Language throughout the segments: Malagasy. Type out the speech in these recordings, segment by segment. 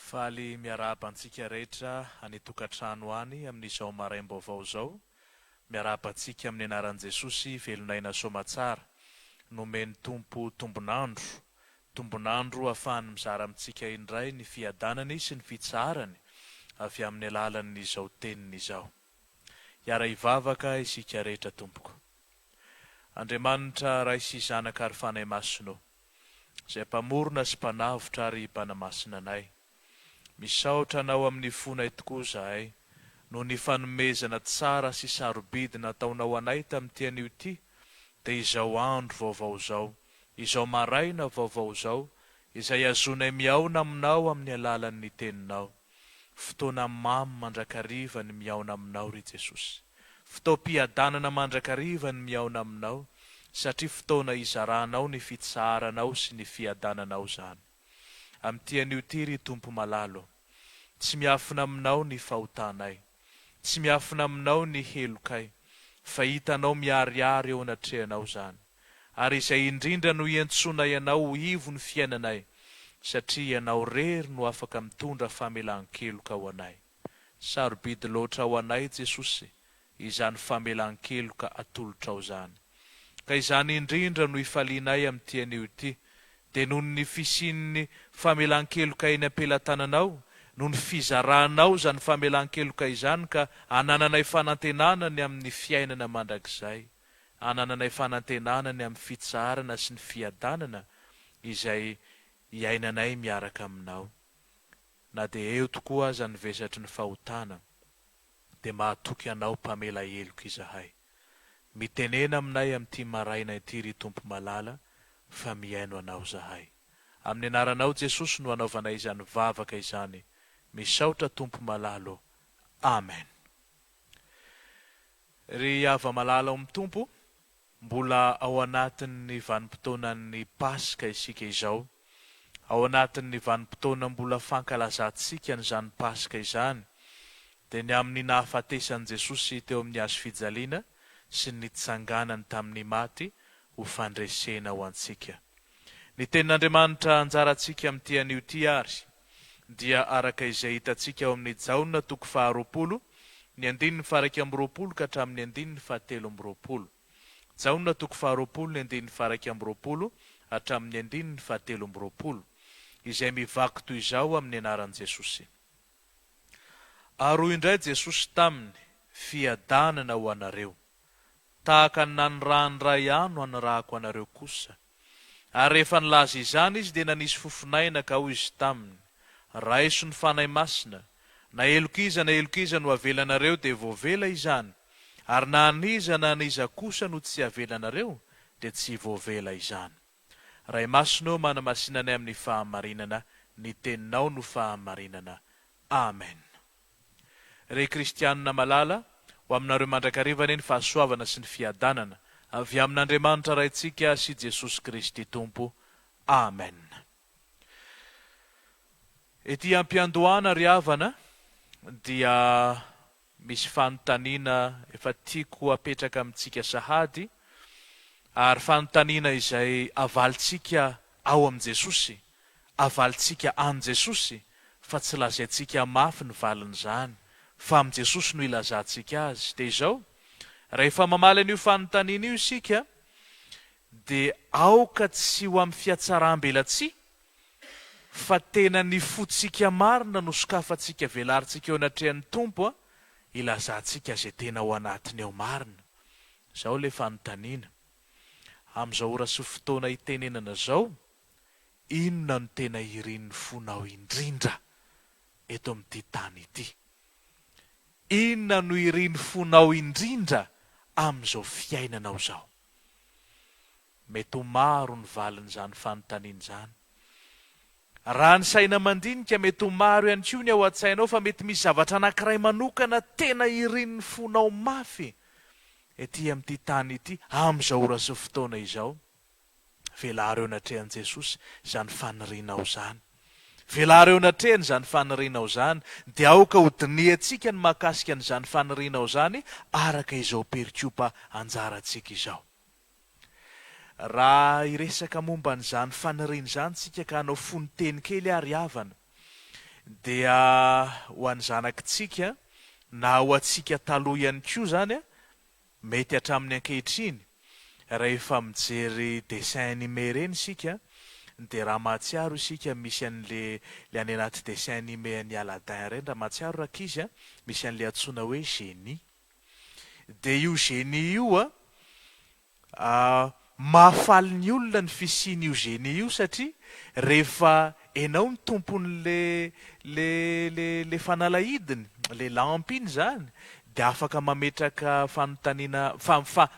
Faly miarabantsika rehetra any tokantrano any amin'izao maraim-baovao zao. Miarabantsika amin'ny anaran'i Jesosy velonaina soamatsara. Nomeny Tompo tombonandro. Tombonandro ahafahany mizara amintsika indray ny fiadanany sy ny fitsarany avy amin'ny alalan'izao teniny izao. Hiara hivavaka isika rehetra Tompoko. Andriamanitra ray sy zanaka ary fanahy masinao, izay mpamorona sy mpanavotra ary mpanamasina anay. Misaotra anao amin'ny fonay tokoa zahay, no ny fanomezana tsara sy sarobidy nataonao anay tamin'ity anio ity, dia izao andro vaovao zao, izao maraina vaovao zao, izay azonay miaona aminao amin'ny alalan'ny teninao. Fotoana mamy mandrakariva ny miaona aminao ry Jesosy. Fotoam-piadanana mandrakariva ny miaona aminao, satria fotoana izaranao ny fitsaranao sy ny fiadananao zany. Amin'ity anio ity ry Tompo malalo, tsy miafina aminao ny fahotanay, tsy miafina aminao ny helokay, fa hitanao miariary eo anatrehanao zany. Ary izay indrindra no iantsonay ianao ho ivo ny fiainanay, satria ianao rery no afaka mitondra famelan-keloka ho anay. Sarobidy loatra ho anay Jesosy, izany famelan-keloka atolotrao zany. Ka izany indrindra no ifalianay amin'ity anio ity, dia noho ny fisian'ny famelan-keloka eny am-pelantananao, noho ny fizaranao zany famelan-keloka izany ka anananay fanantenanany amin'ny fiainana mandrakizay, anananay fanantenanany amin'ny fitsarana sy ny fiadanana izay iainanay miaraka aminao. Na dia eo tokoa aza ny vesatry ny fahotana, dia mahatoky anao mpamela heloka izahay. Mitenena aminay amin'ity maraina ity ry Tompo malala, fa miaino anao zahay. Amin'ny anaranao Jesosy no anaovanay izany vavaka izany. Misaotra Tompo malalo. Amen. Ry hava malala amin'ny Tompo, mbola ao anatin'ny vanim-potoanan'ny Paska isika izao. Ao anatin'ny vanim-potoana mbola fankalazantsika n'izany Paska izany, dia ny amin'ny nahafatesan'i Jesosy teo amin'ny hazo fijaliana sy ny tsanganany tamin'ny maty ho fandresena ho antsika. Ny tenin'Andriamanitra anjarantsika amin'ity anio ity ary, dia araka izay hitantsika ao amin'ny Jaona 2:20, ny 9:20 ka hatramin'ny 9:30. Jaona 2:20, ny 9:20 hatramin'ny 9:30, izay mivaky toy izao amin'ny anaran'i Jesosy. Aroy indray Jesosy taminy, fiadanana ho anareo, tahaka ny nanirahany ihany nanirahako anareo kosa. Ary rehefa nilaza izany izy dia nanisy fofonaina ka hoy izy taminy, raiso ny fanahy masina, na elokiza no avelanareo dia voavela izany, ary na aniza kosa no tsy avelanareo dia tsy voavela izany. Ray masino manamasinanay amin'ny fahamarinana, ny teninao no fahamarinana. Amen. Ry kristianina malala, ho aminareo mandrakarivana ny fahasoavana sy ny fiadanana avy amin'Andriamanitra raintsika sy Jesosy Kristy Tompo. Amen. Ety am-piandohana ry havana dia misy fanontaniana efa tiako apetraka amintsika sahady, ary fanontaniana izay avalitsika ao amin'i Jesosy, avalitsika an Jesosy, fa tsy lazaintsika mafy ny valin'izany, fa amin'i Jesosy no ilazantsika azy. Dia izao, rehefa mamaly an'io fanontaniana io isika, dia aoka tsy ho amin'ny fiatsaram-belatsia, fa tena ny fotsika marina no sokafantsika velarintsika eo anatrehan'ny Tompo, ilazantsika izay tena ao anatiny ao marina. Izao ilay fanontaniana. Amin'izao ora sy fotoana itenenana izao, inona no tena irian'ny fonao indrindra eto amin'ity tany ity? Inona no irian'ny fonao indrindra amin'izao fiainanao izao? Mety ho maro ny valin'izany fanontaniana izany. Raha ny saina mandinika mety ho maro ihany koa ny ao an-tsainao, fa mety misy zavatra anankiray manokana tena irian'ny fonao mafy ety amin'ity tany ity, amin'izao ora sy fotoana izao. Velareo anatrehan'i Jesosy izany fanirianao izany. Velareo anatrehany izany fanirianao izany, dia aoka ho diniantsika ny mahakasika an'izany fanirianao izany araka izao perikopa anjarantsika izao. Raha iresaka momba n'izany faniriana izany tsika ka hanao fonoteny kely ary havana, dia ho an'ny zanakitsika na ho atsika taloha ihany koa zany a, mety hatramin'ny ankehitriny rehefa mijery dessin animé reny isika, dia raha mahatsiaro isika misy an'le any anaty dessin animé an'ny Aladin reny, raha mahatsiaro rakizy a, misy an'le antsoina hoe génie. Dia io génie io mahafaly ny olona ny fisian'io génie io satria rehefa enao ny tompon'le le fanalahidiny, le lampy iny zany, dia afaka mametraka fanontaniana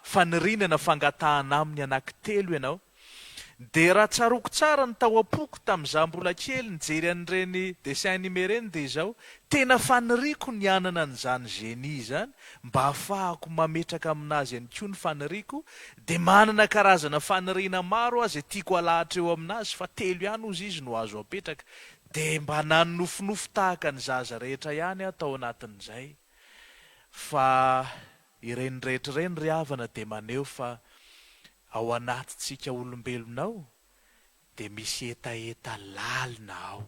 fanirinana fangatahana aminy anankitelo ianao. Dia raha tsaroko tsara ny tao am-poko tamin'izaho mbola kely nijery an'ireny dessin animé reny, dia izao tena faniriako ny anana an'izany génie zany mba ahafahako mametraka aminazy ihany koa ny faniriako, dia manana karazana faniriana maro aho izay tiako alahatra eo aminazy, fa 3 ihany ozy izy no azo apetraka, dia mba nanonofinofy tahaka ny zaza rehetra ihany aho tao anatin'izay. Fa ireny rehetra ireny ry havana dia maneho fa ao anatintsika olombelonao dia misy etaeta lalina ao,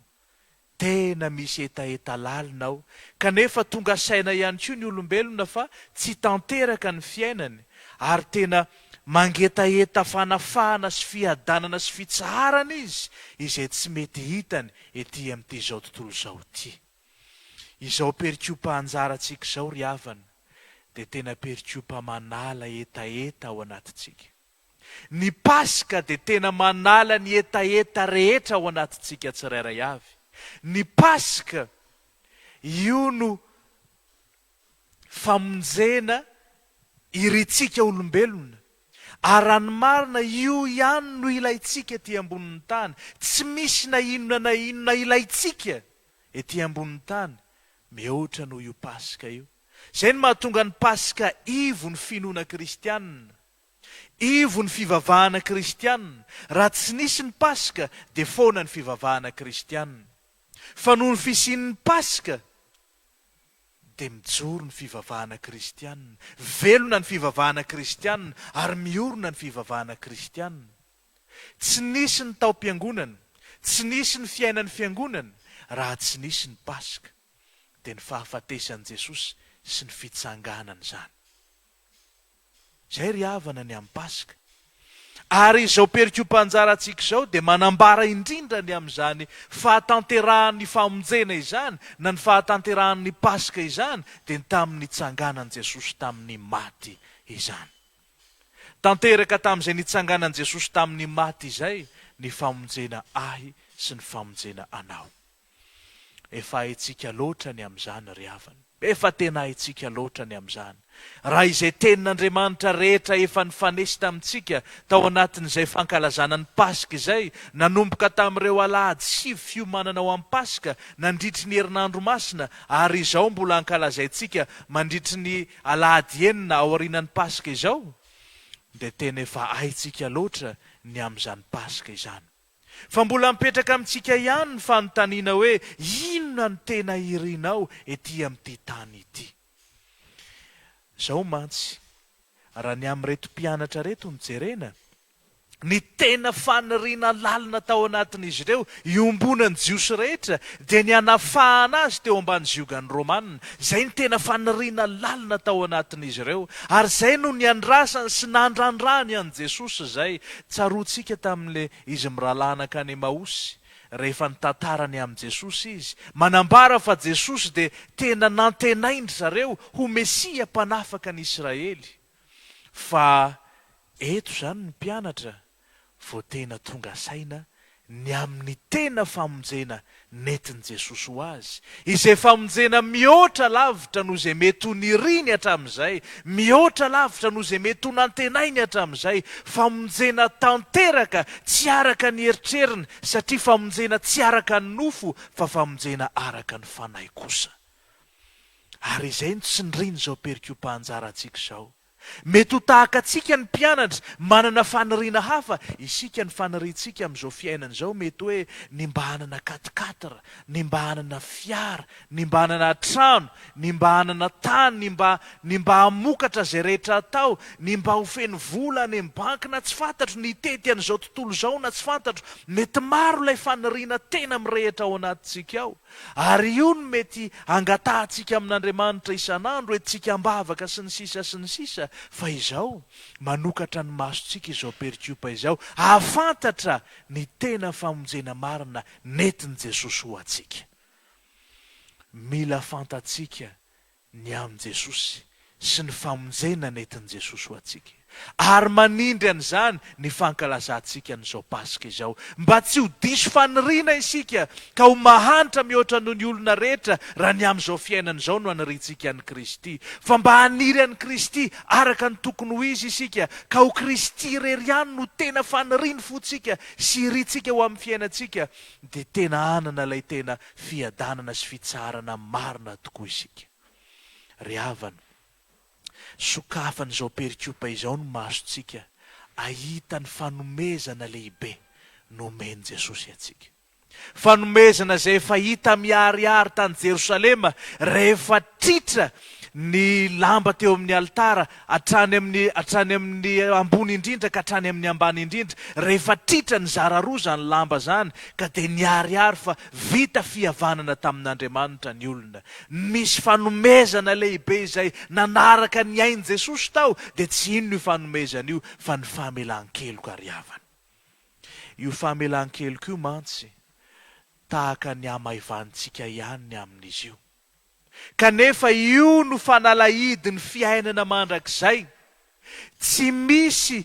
tena misy etaeta lalina ao, kanefa tonga saina ihany koa ny olombelona fa tsy tanteraka ny fiainany, ary tena mangetaeta fanafahana sy fiadanana sy fitsaharana izy izay tsy mety hitany ety amin'ity zao tontolo izao ity. Izao perikopa anjarantsika izao ry havana dia tena perikopa manala etaeta ao anatintsika. Ny Pasika dia tena manala ny etaeta rehetra ao anatintsika tsirairay avy. Ny Pasika io no famonjena irintsika olombelona, ary raha ny marina io ihany no ilaitsika ety ambonin'ny tany, tsy misy na inona ilaitsika ety ambonin'ny tany mihoatra noho io Pasika io. Izay no mahatonga ny Pasika ivo ny finoana kristianina, ivo ny fivavahana kristianina. Raha tsy nisy ny Pasika dia foana ny fivavahana kristianina, fa noho ny fisian'ny Pasika dia mijoro ny fivavahana kristianina, velona ny fivavahana kristianina, ary miorona ny fivavahana kristianina. Tsy nisy ny taom-piangonana, tsy nisy ny fiainan'ny fiangonana raha tsy nisy ny Pasika, dia ny fahafatesan'i Jesosy sy ny fitsanganana zany. Izay ry havana ny amin'ny Pasika. Ary izao perikopa anjarantsika izao dia manambara indrindra ny amin'izany fahatanterahan'ny famonjena izany, na ny fahatanterahan'ny Pasika izany, dia tamin'ny tsanganan'i Jesosy tamin'ny maty izany. Tanteraka tamin'izay nitsanganan'i Jesosy tamin'ny maty izay ny famonjena ahy sy ny famonjena anao. Efa haitsika loatra ny amin'izany ry havana, efa tena haitsika loatra ny amin'izany. Raha izay tenin'Andriamanitra rehetra efa nifanesi tamintsika tao anatin'izay fankalazana ny Pasika izay, nanomboka tamin'ireo alahady 7 fiomanana ao amin'ny Pasika nandritry ny herinandro masina, ary izao mbola ankalazaintsika mandritry ny alahady 9 ao aorianan'ny Pasika izao, dia tena efa haitsika loatra ny amin'izany Pasika izany. Fa mbola mipetraka amintsika ihany ny fanontaniana hoe inona ny tena irinao ety amin'ity tany ity. Izao mantsy, raha ny amin'reto mpianatra reto mijerena, ny tena faniriana lalina tao anatin'izy ireo iombonan'ny jiosy rehetra dia ny hanafahana azy teo ambany ziogan'ny Romanina. Izay ny tena faniriana lalina tao anatin'izy ireo, ary izay no ny andrasany sy nandrandrany an'i Jesosy izay. Tsaroantsika tamin'le izy miralanaka any Emaosy, rehefa nitantarany amin'i Jesosy izy, manambara fa Jesosy dia tena nantenaindry zareo ho Mesia mpanafaka ny Israely. Fa eto izany ny mpianatra vao tena tonga saina ny amin'ny tena famonjena nentin'i Jesosy ho azy, izay famonjena mihoatra lavitra noho izay mety ho niriny hatramin'izay, mihoatra lavitra noho izay mety ho nantenainy hatramin'izay, famonjena tanteraka tsy araka ny eritreriny, satria famonjena tsy araka ny nofo fa famonjena araka ny fanahy kosa. Ary izay no tsy niriny izao perikopa anjarantsika izao. Mety ho tahaka atsika ny mpianatra manana faniriana hafa, isika ny faniriantsika amin'izao fiainana izao mety hoe ny mba hanana katikatara, ny mba hanana fiara, ny mba hanana trano, ny mba hanana tany, ny mba hamokatra izay rehetra atao, ny mba ho feno vola any amin'ny banky na tsy fantatro, ny tety an'izao tontolo izao na tsy fantatro. Mety maro ilay faniriana tena mirehitra ao anatintsika ao. Ary io no mety angatahantsika amin'Andriamanitra isan'andro, oentsika ambavaka sy ny sisa, fa izao manokatra ny masontsika izao perikiopa izao, ahafantatra ny tena famonjena marina nentin' Jesosy ho antsika. Mila fantatsika ny amin' Jesosy sy ny famonjena nentin' Jesosy ho antsika. Ary manindry an'izany ny fankalazantsika n'izao Pasika izao, mba tsy ho diso faniriana isika ka ho mahantra mihoatra noho ny olona rehetra raha ny amin'izao fiainana izao no haniriantsika an'i Kristy, fa mba haniry an'i Kristy araka ny tokony ho izy isika, ka ho Kristy irery ihany no tena faniriany fotsika sy irintsika ho amin'ny fiainantsika, dia tena hanana ilay tena fiadanana sy fitsarana marina tokoa isika. Ry havana, sokafan'izao perikiopa izao no masontsika ahita ny fanomezana lehibe nomen'i Jesosy antsika. Fanomezana izay efa hita miharihary tany Jerosalema rehefa tritra ny lamba teo amin'ny altara hatrany amin'ny ambony indrindra ka hatrany amin'ny ambany indrindra, rehefa tritra ny zara roa zany lamba zany, ka dia niharihary fa vita fihavanana tamin'Andriamanitra ny olona. Misy fanomezana lehibe izay nanaraka ny ain' Jesosy tao, dia tsy inona io fanomezana io fa ny famelan-keloka ry havana. Io famelan-keloka io mantsy tahaka ny amaivantsika ihany amin'izy io. Kanefa io no fanalahidin'ny fiainana mandrakizay. Tsy misy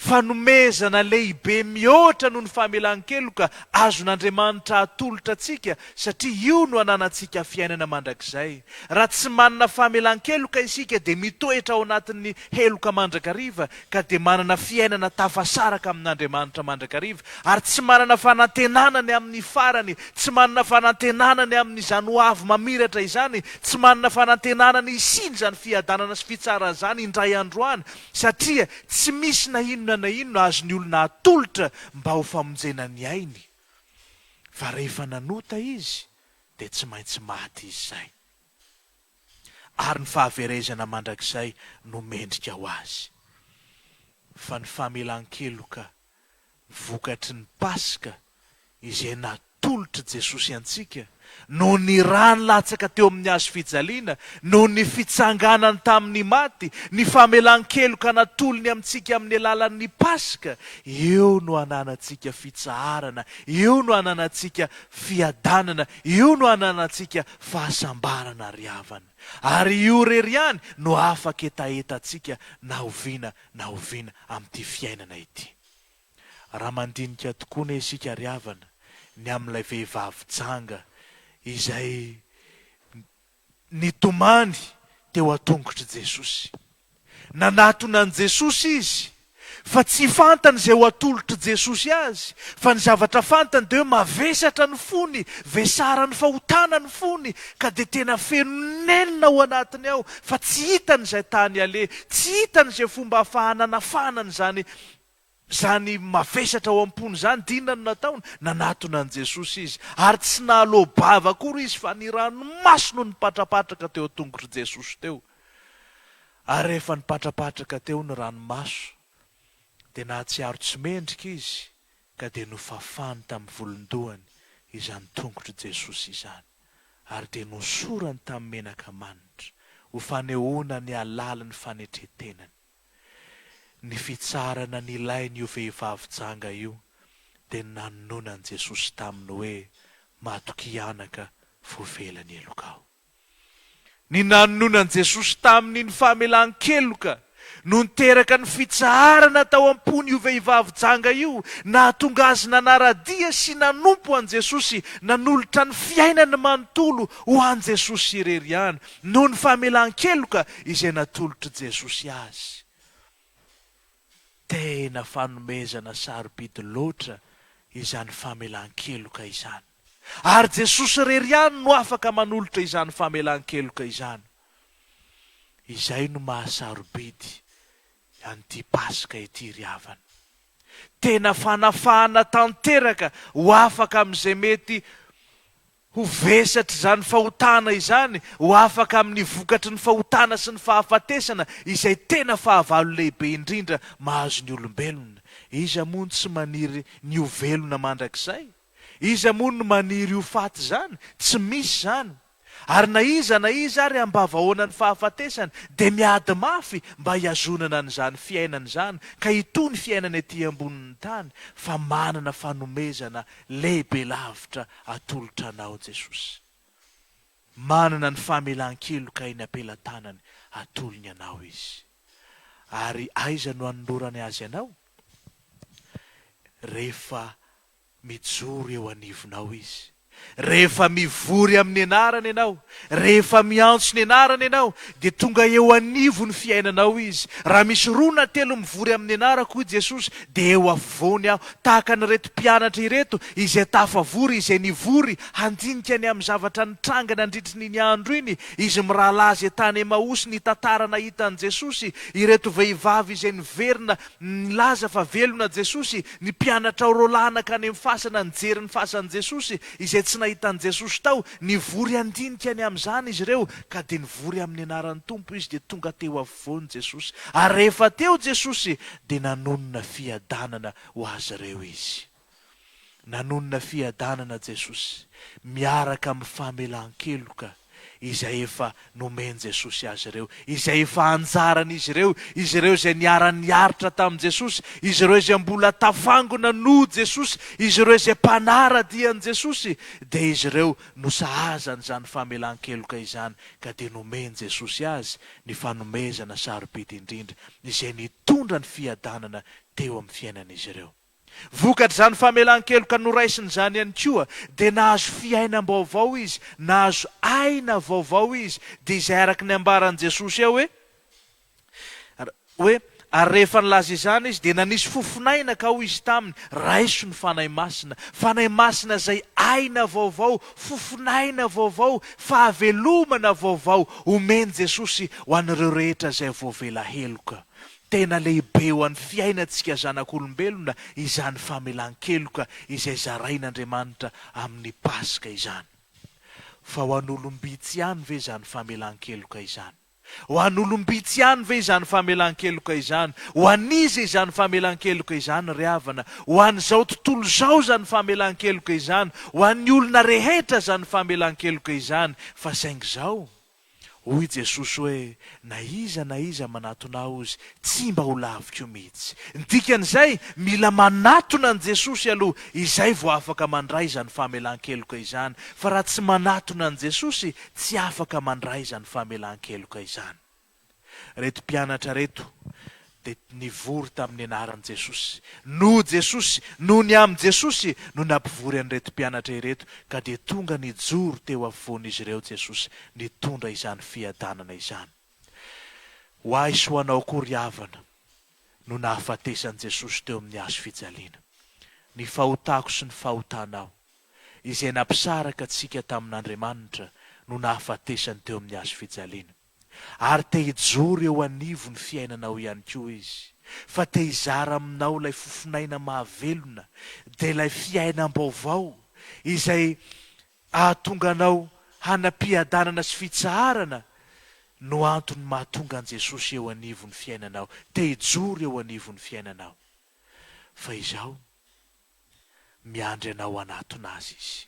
fanomezana lehibe mihoatra noho ny famelan-keloka azon'Andriamanitra atolotra atsika, satria io no ananantsika fiainana mandrakizay. Raha tsy manana famelan-keloka isika dia mitoetra ao anatin'ny heloka mandrakariva, ka dia manana fiainana tafasaraka amin'Andriamanitra mandrakariva, ary tsy manana fanantenanany amin'ny farany, tsy manana fanantenanany amin'izany ho avy mamiratra izany, tsy manana fanantenanany isindry zany fiadanana sy fitsarana izany indray andro any, satria tsy misy na inona na inona azony olona atolotra mba ho famonjena ny ainy, fa rehefa nanota izy dia tsy maintsy maty izy izay. Ary ny fahaverezana mandrakizay no mendrika ho azy. Fa ny famelan-keloka vokatry ny Pasika izay natolotra Jesosy antsika, no ny rano latsaka teo amin'ny hazo fijaliana, no ny fitsanganany tamin'ny maty, ny famelan-keloka natolony amintsika amin'ny alalan'ny Pasika, io no ananantsika fitsaharana, io no ananantsika fiadanana, io no ananantsika fahasambarana ry havana. Ary io rery ihany no afaka etaetantsika na oviana amin'ity fiainana ity. Raha mandinika tokoa na isika ry havana ny amin'ilay vehivavy janga izay nitomany teo an-tongotry Jesosy. Nanatona an' Jesosy izy, fa tsy fantany izay ho atolotry Jesosy azy, fa ny zavatra fantany dia hoe mavesatra ny fony, vesara ny fahotana ny fony, ka dia tena feno nenina ao anatiny ao, fa tsy hitany izay tany ale, tsy hitany izay fomba ahafahana nafanany zany mavesatra ao am-pony zany, dinona no nataony, nanatona an' Jesosy izy, ary tsy nahalobava akory izy, fa ny ranomaso no nipatrapatraka teo tongotry Jesosy teo. Ary rehefa nipatrapatraka teo ny ranomaso, dia nahatsiaro tsy mendrika izy, ka dia nofafany tamin'ny volondohany izany tongotry Jesosy izany, ary dia nosorany tamin'ny menaka manitra, ho fanehoana ny alalan'ny fanetretenany. Ny fitsarana ny ilainy io vehivavy janga io dia nanonona an' Jesosy taminy hoe matoky anaka voavelany elokao. Ny nanonona an' Jesosy taminy ny famelan-keloka no niteraka ny fitsarana tao am-pony io vehivavy janga io, nahatonga azy nanaradia sy nanompo an' Jesosy, nanolotra ny fiainany manontolo ho an' Jesosy irery ihany, noho ny famelan-keloka izay natolotra Jesosy azy. Tena fanomezana sarobidy loatra izany famelan-keloka izany. Ary Jesosy irery ihany no afaka manolotra izany famelan-keloka izany. Izay no mahasarobidy an'ity Pasika ity ry havana. Tena fanafahana tanteraka ho afaka amin'izay mety ho vesatra izany fahotana izany, ho afaka amin'ny vokatry ny fahotana sy ny fahafatesana izay tena fahavalo lehibe indrindra mahazo ny olombelona. Iza moa tsy maniry ny ho velona mandrakizay? Iza moa no maniry ho faty zany? Tsy misy zany. Ary na iza ary ambava ahoana ny fahafatesana dia miady mafy mba hiazonana an'izany fiainana izany, ka itony fiainana ety ambonin'ny tany, fa manana fanomezana lehibe lavitra atolotra anao Jesosy. Manana ny famelan-keloka eny ampelantanany atolony anao izy. Ary aiza no anolorany azy anao? Rehefa mijoro eo anivonao izy, rehefa mivory amin'ny anarany ianao, rehefa miantso ny anarany ianao, dia tonga eo anivo ny fiainanao izy. Raha misy 2 na 3 mivory amin'ny anarako i Jesosy, dia eo afovoany aho, tahaka ny reto mpianatra ireto izay tafavory, izay nivory handinika ny amin'ny zavatra nitrangana andritry n'iny andro iny, izy mirahalazy tany Emaosy ny tantara nahitan'i Jesosy, ireto vehivavy izay niverina nilaza fa velona Jesosy, ny mpianatra Rôlanaka any amin'ny fasana nijery ny fasan'i Jesosy, izay tsy nahitan'i Jesosy tao, nivory handinika ny amin'izany izy ireo, ka dia nivory amin'ny anaran'ny Tompo izy, dia tonga teo afovoany Jesosy. Ary rehefa teo Jesosy dia nanonona fiadanana ho azy ireo izy. Nanonona fiadanana Jesosy miaraka amin'ny famelan-keloka izay efa nomeny Jesosy azy ireo, izay efa anjaran'izy ireo, izy ireo izay niara-niaritra tamin'i Jesosy, izy ireo izay mbola tavangona no Jesosy, izy ireo izay mpanaradian'i Jesosy, dia izy ireo no sahazany izany famelan-keloka izany, ka dia nomeny Jesosy azy ny fanomezana sarobidy indrindra izay nitondra ny fiadanana teo amin'ny fiainan'izy ireo. Vokatra izany famelan-keloka noraisiny izany ihany koa dia nahazo fiainam-baovao izy, nahazo aina vaovao izy, dia izay araka ny ambaran'i Jesosy eo hoe ary rehefa nilaza izany izy dia nanisy fofinaina ka ho izy taminy, raiso ny fanahy masina, fanahy masina izay aina vaovao, fofinaina vaovao, fahavelomana vaovao omeny Jesosy ho an'ireo rehetra izay voavela heloka. Tena lehibe ho an'ny fiainantsika zanak'olombelona izany famelan-keloka izay zarain'Andriamanitra amin'ny Pasika izany. Fa ho an'olombitsy ihany ve izany famelan-keloka izany? Ho an'olombitsy ihany ve izany famelan-keloka izany? Ho an'iza izany famelan-keloka izany ry havana? Ho an'izao tontolo izao izany famelan-keloka izany? Ho an'ny olona rehetra izany famelan-keloka izany? Fa saingy izao, hoy Jesosy hoe na iza manatona azy tsy mba ho lavitra mihitsy. Ny dikan'izay mila manatona an Jesosy aloha, izay vao afaka mandray izany famelan-keloka izany. Fa raha tsy manatona an Jesosy, tsy afaka mandray izany famelan-keloka izany. Reto mpianatra reto dia nivory tamin'ny anaran'i Jesosy. No Jesosy, no ny amin'ny Jesosy no nampivory an'ireto mpianatra ireto, ka dia tonga nijoro teo afovoan'izy ireo Jesosy, nitondra izany fiadanana izany. Ho ahy sy ho anao koa ry havana no nahafatesan'i Jesosy teo amin'ny hazo fijaliana. Ny fahotako sy ny fahotanao izay nampisaraka antsika tamin'Andriamanitra no nahafatesany teo amin'ny hazo fijaliana. Ary te hijoro eo anivo ny fiainanao ihany koa izy, fa te hizara aminao ilay fofinaina mahavelona, dia ilay fiainam-baovao izay ahatonga anao hanam-piadanana sy fitsaharana no antony mahatonga an Jesosy eo anivo ny fiainanao, te hijoro eo anivo ny fiainanao. Fa izaho miandry anao anatona azy izy,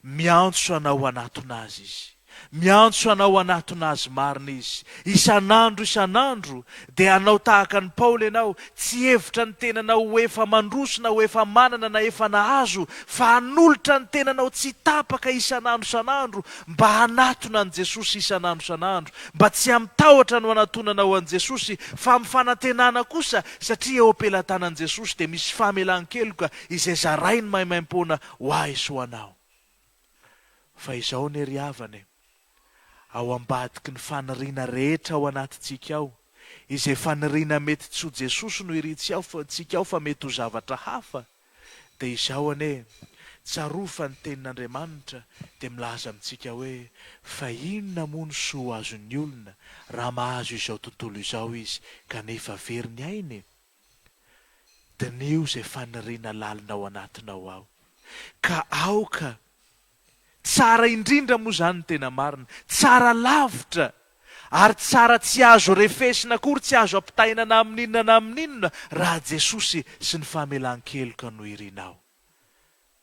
miantso anao anatona azy izy, miantso anao anatona azy marina izy, isan'andro dia anao tahaka ny Paoly ianao, tsy hevitra ny tenanao ho efa mandrosona, ho efa manana na efa nahazo, fa hanolotra ny tenanao tsy tapaka isan'andro, mba hanatona an Jesosy isan'andro, mba tsy hamitahotra no hanatonanao an Jesosy, fa amin'ny fanantenana kosa, satria eo am-pelantanan Jesosy dia misy famelan-keloka izay zarainy maimaim-poana ho ahy sy ho anao. Fa izao ny ry havana, ao ambadiky ny faniriana rehetra ao anatintsika ao, izay faniriana mety tsy ho Jesosy no iritsika ao fa mety ho zavatra hafa, dia izao anie, Tsaroa fa ny tenin'Andriamanitra dia milaza amintsika hoe fa inona moa no soa azon'ny olona raha mahazo izao tontolo izao izy kanefa very ny ainy. Dinio izay faniriana lalina ao anatinao ao. Ka aoka tsara indrindra moa izany ny tena marina, tsara lavitra, ary tsara tsy azo refesina akory, tsy azo ampitaina na amin'inona na amin'inona raha Jesosy sy ny famelan-keloka no irinao.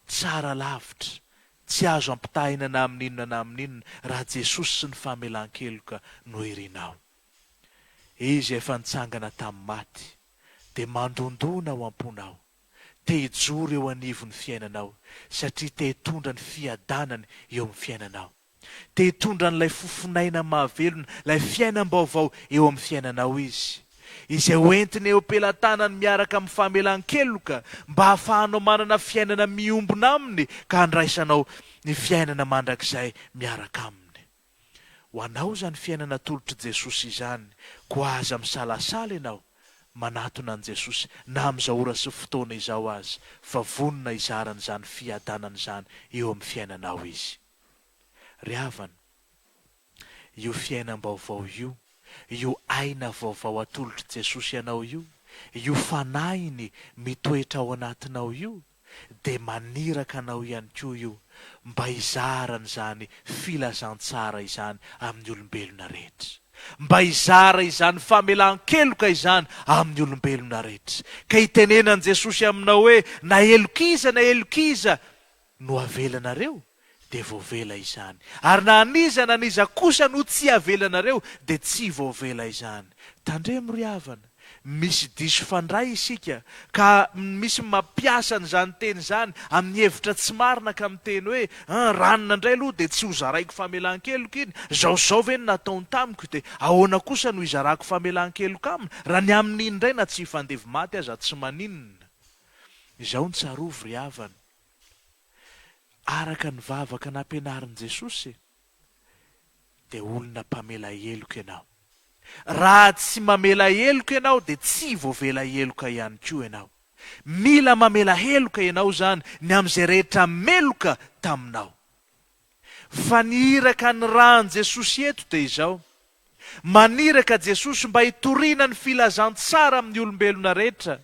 Tsara lavitra, tsy azo ampitaina na amin'inona na amin'inona raha Jesosy sy ny famelan-keloka no irinao. Izy efa nitsangana tamin'ny maty, dia mandondona ao am-ponao, te hijoro eo anivon'ny fiainanao, satria te hitondra ny fiadanany eo amin'ny fiainanao. Te hitondra n'ilay fofonaina mahavelona, ilay fiainam-baovao eo amin'ny fiainanao izy. Izay hoentiny eo am-pelantanany miaraka amin'ny famelan-keloka mba hahafahanao manana fiainana miombona aminy ka handraisanao ny fiainana mandrakizay miaraka aminy. Ho anao izany fiainana tolotra Jesosy izany, ko aza misalasala ianao manatona an' Jesosy na amin'izao ora sy fotoana izao azy, fa vonona izarana izany fiadanana izany eo amin'ny fiainanao izy. Ry havana, io fiainam-baovao io aina vaovao atolotra Jesosy ianao io fanahiny mitoetra ao anatinao io, dia maniraka anao ihany koa io mba hizarana izany filazantsara izany amin'ny olombelona rehetra. Mba hizara izany famelan-keloka izany amin'ny olombelona rehetra. Ka hitenenan'i Jesosy aminao hoe na elokiza no avelanareo, dia voavela izany. Ary na aniza kosa no tsy avelanareo, dia tsy voavela izany. Tandremo ry havana, misy diso fandray isika, ka misy mampiasa n'izany teny izany amin'ny hevitra tsy marina ka miteny hoe ranona indray aloha dia tsy ho zaraiko famelan-keloka iny, zao ve no nataony tamiko, dia ahoana kosa no hizarako famelan-keloka aminy, raha ny amin'iny indray na tsy hifandevy maty aza tsy maninona. Izao ny tsarovy ry havana, araka ny vavaka nampianarin' Jesosy dia olona mpamela heloka ianao. Raha tsy mamela heloka ianao dia tsy voavela heloka ihany koa ianao. Mila mamela heloka ianao zany ny amin'izay rehetra meloka taminao. Fa niraka ny rahan'i Jesosy eto dia izao, maniraka Jesosy mba hitoriana ny filazantsara amin'ny olombelona rehetra,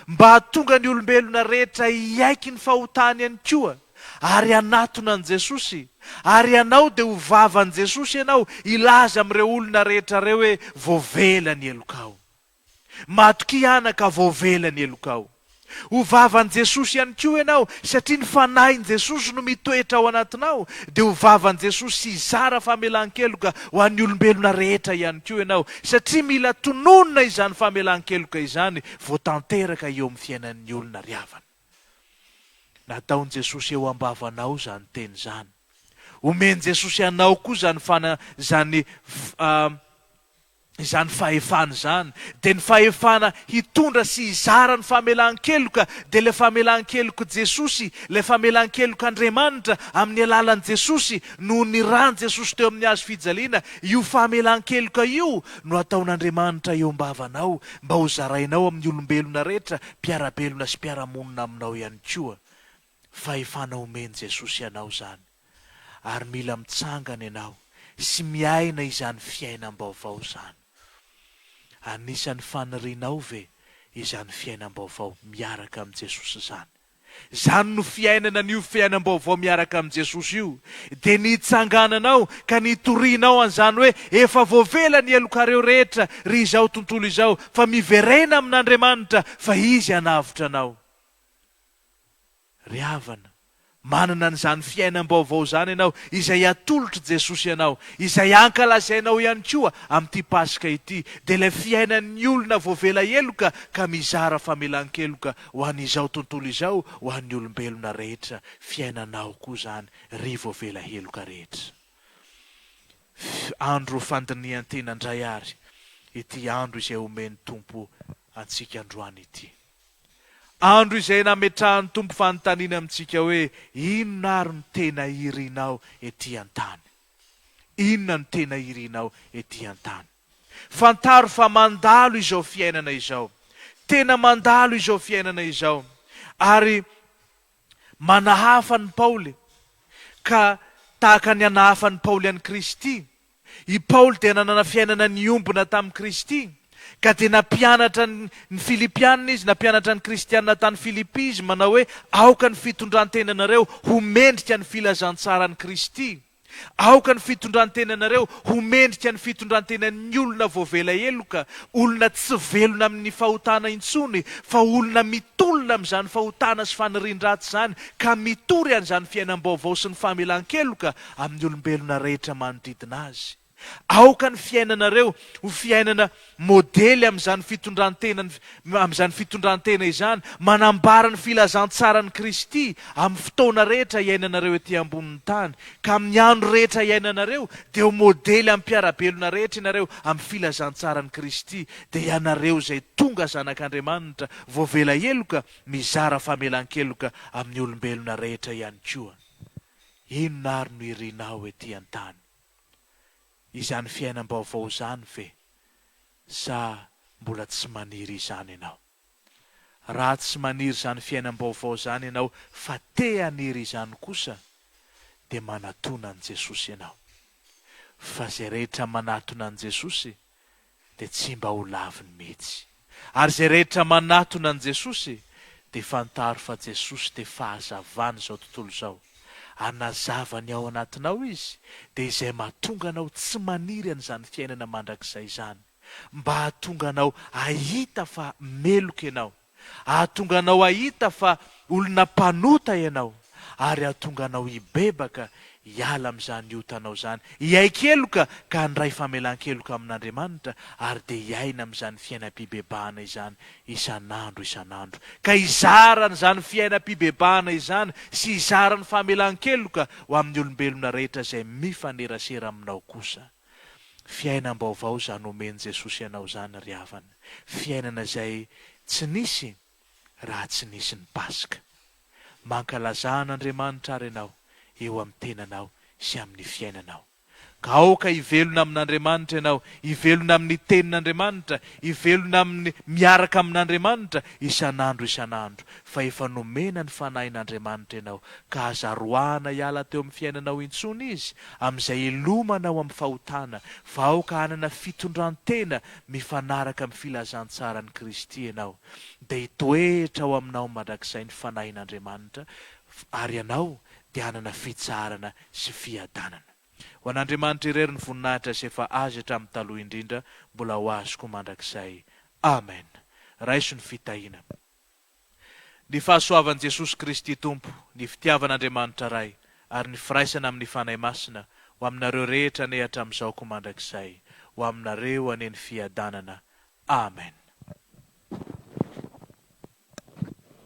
mba hahatonga ny olombelona rehetra hiaiky ny fahotany ihany koa, ary anatona an' Jesosy, ary ianao dia ho vavan'i Jesosy ianao ilaza amin'ireo olona rehetra reo hoe voavela ny helokao. Matoky anaka voavela ny helokao. Ho vavan'i Jesosy ihany koa ianao satria ny fanahin'i Jesosy no mitoetra ao anatinao, dia ho vavan'i Jesosy hizara famelan-keloka ho an'ny olombelona rehetra ihany koa ianao, satria mila tononona izany famelan-keloka izany voatanteraka eo amin'ny fiainan'ny olona ry havana. Nataon'i Jesosy eo ambavanao zany teny zany. Omeny Jesosy anao koa izany fahefana izany, dia ny fahefana hitondra sy hizara ny famelan-keloka, dia ilay famelan-keloka Jesosy, ilay famelan-keloka Andriamanitra amin'ny alalan'i Jesosy no nirany Jesosy teo amin'ny hazo fijaliana, io famelan-keloka io no ataon'Andriamanitra eo ambavanao mba ho zarainao amin'ny olombelona rehetra, mpiarabelona sy mpiaramonina aminao ihany koa. Fahefana omeny Jesosy ianao zany, ary mila mitsangana ianao sy miaina izany fiainam-baovao zany. Anisan'ny fanirianao ve izany fiainam-baovao miaraka amin'ny Jesosy zany? Zany no fiainana n'io fiainam-baovao miaraka amin'ny Jesosy io, dia nitsangananao ka nitorianao an'izany hoe efa voavela ny helokareo rehetra ry izao tontolo izao, fa miverena amin'Andriamanitra fa izy hanavitra anao. Ry havana, manana an'izany fiainam-baovao zany ianao izay atolotra Jesosy ianao, izay ankalazainao ihany koa amin'ity Pasika ity, dia ilay fiainan'ny olona voavela heloka ka mizara famelan-keloka ho an'izao tontolo izao, ho an'ny olombelona rehetra, fiainanao koa zany ry voavela heloka rehetra. Andro fandinihan-tena indray ary, ity andro izay omeny Tompo antsika androany ity. Andro izay nametrahan'ny Tompo fanontaniana amintsika hoe inona ary no tena irianao ety an-tany? Inona no tena irianao ety an-tany? Fantaro fa mandalo izao fiainana izao. Tena mandalo izao fiainana izao. Ary manahafa ny Paoly ka tahaka ny anahafa ny Paoly an'i Kristy. I Paoly dia nanana fiainana niombona tamin'i Kristy, ka dia nampianatra ny Filipianina izy, nampianatra ny Kristianina tany Filipi izy, manao hoe aoka ny fitondrantenanareo ho mendrika ny filazantsara ny Kristy. Aoka ny fitondrantenanareo ho mendrika ny fitondrantenan'ny olona voavela eloka, olona tsy velona amin'ny fahotana intsony, fa olona mitolona amin'izany fahotana sy fanirian-dratsy zany, ka mitory an'izany fiainam-baovao sy ny famelan-keloka amin'ny olombelona rehetra manodidina azy. Aoka ny fiainanareo ho fiainana modely amin'izany fitondrantena izany, manambara ny filazantsara ny Kristy amin'ny fotoana rehetra iainanareo etỳ ambonin'ny tany, ka amin'ny andro rehetra iainanareo dia ho modely amin'ny mpiarabelona rehetra ianareo amin'ny filazantsara ny Kristy, dia ianareo izay tonga zanak'Andriamanitra voavela eloka mizara famelan-keloka amin'ny olombelona rehetra ihany koa. Inona ary no irinao etỳ an-tany? Izany fiainam-baovao zany ve? Sa mbola tsy maniry izany ianao? Raha tsy maniry izany fiainam-baovao zany ianao, fa te haniry izany kosa, dia manatona an' Jesosy ianao. Fa izay rehetra manatona an' Jesosy dia tsy mba ho laviny mihitsy. Ary izay rehetra manatona an' Jesosy dia fantaro fa Jesosy dia fahazavana izao tontolo izao. Anazavany ao anatinao izy, dia izay mahatonga anao tsy maniry an'izany fiainana mandrakizay izany, mba hahatonga anao ahita fa meloka ianao, hahatonga anao ahita fa olona mpanota ianao, ary hahatonga anao hibebaka hiala amin'izany otanao zany, hiaikeloka ka handray famelan-keloka amin'Andriamanitra, ary dia hiaina amin'izany fiainam-pibebahana izany isan'andro, ka hizara n'izany fiainam-pibebahana izany sy hizara ny famelan-keloka ho amin'ny olombelona rehetra izay mifanerasera aminao kosa. Fiainam-baovao zany omeny Jesosy ianao zany ry havana, fiainana izay tsy nisy raha tsy nisy ny Pasika. Mankalazan'Andriamanitra ary ianao eo amin'ny tenanao sy amin'ny fiainanao. Ka aoka hivelona amin'Andriamanitra ianao, hivelona amin'ny tenin'Andriamanitra, hivelona amin'ny miaraka amin'Andriamanitra isan'andro, fa efa nomena ny fanahin'Andriamanitra ianao, ka azaroana hiala teo amin'ny fiainanao intsony izy, amin'izay ilomanao amin'ny fahotana, fa aoka hanana fitondrantena mifanaraka amin'ny filazantsara ny Kristy ianao, dia hitoetra ao aminao mandrakizay ny fanahin'Andriamanitra, ary ianao dia hanana fitsarana sy fiadanana. Ho an'Andriamanitra irery ny voninahitra sy efa azy hatramin'ny taloha indrindra, mbola ho azoko mandrakizay. Amen. Raiso ny fitahiana. Ny fahasoavan'i Jesosy Kristy Tompo, ny fitiavan'Andriamanitra Ray, ary ny firaisana amin'ny fanahy masina ho aminareo rehetra ane hatramin'izao ko mandrakizay, ho aminareo ane ny fiadanana. Amen.